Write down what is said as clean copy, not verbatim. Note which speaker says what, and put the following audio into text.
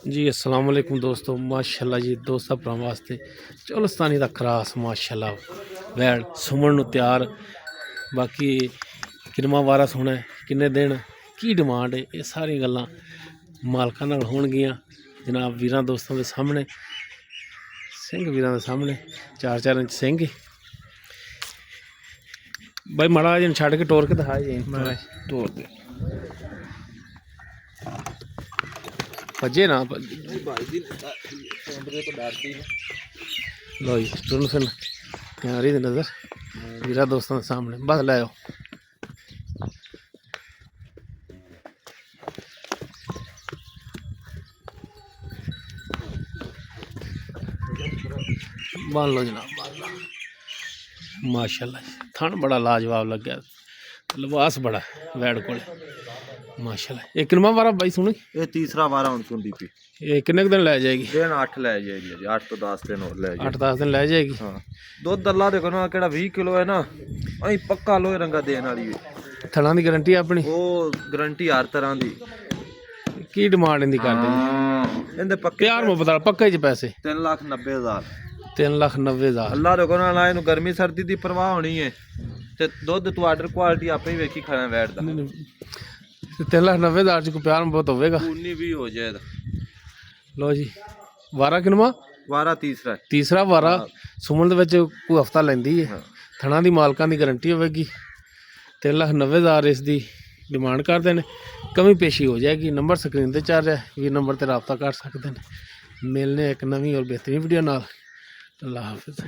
Speaker 1: जी अस्सलाम वालेकुम दोस्तों, माशाल्लाह जी दोस्तां भरावां वास्ते चौलस्तानी दा खरास माशाल्लाह वैड़ सुमन नूं तैयार। बाकी किरमा वारा सोना है, किन्ने दिन की डिमांड है, ये सारी गल्लां मालकां नाल होणगियां जनाब वीरां दोस्तां दे सामने। सिंह वीरां दे सामने 4-4 इंच सिंह भाई माड़ा जिन छड़ के टोर के दिखाए जी टोर दे भजे ना लो जी टुन फिन रही नजर वीरा दोस्तों के सामने बस लै बांध लो जनाब बांध लो। माशाल्लाह थन बड़ा लाजवाब लग्या, लिबास बड़ा वैड़ को माशाल्लाह। एक किनमा वारा भाई सुनी
Speaker 2: ये तीसरा वारा हुण सुंदी पी।
Speaker 1: ये किन्ने दिन लै जाएगी?
Speaker 2: दिन 8 लै जाएगी जी, 8 तो 10 दिन और लै जाएगी।
Speaker 1: 8-10 दिन लै जाएगी।
Speaker 2: हाँ दुध अल्लाह देखो ना केड़ा 20 किलो है ना, अई पक्का लोहे रंगा देने वाली है।
Speaker 1: थना दी गारंटी अपनी
Speaker 2: वो गारंटी हर तरह दी।
Speaker 1: की डिमांड इंदी कर देंगे?
Speaker 2: इंदे पक्के
Speaker 1: प्यार मुहब्बत वाला पक्का ही पैसे
Speaker 2: 3,90,000।
Speaker 1: 3,90,000
Speaker 2: अल्लाह देखो ना ना इनू गर्मी सर्दी दी परवाह होनी है ते दुध तू आर्डर क्वालिटी आपे ही वेखी खड़ा बैठ दा।
Speaker 1: 3,90,000 च कोई प्यार मुहब्बत होवेगा?
Speaker 2: उन्नी भी हो जाए।
Speaker 1: लो जी वारा किनवा
Speaker 2: वारा तीसरा है।
Speaker 1: तीसरा वारा सुमन दे विच कोई हफ्ता लैंदी है। थना दी मालकां दी गारंटी होवेगी। 3,90,000 इसकी डिमांड करते हैं, कमी पेशी हो जाएगी। नंबर स्क्रीन पर चल रहा है, भी नंबर पर रब्ता कर सकते हैं। मिलने एक नवी और बेहतरीन वीडियो नाल। अल्लाह हाफिज़।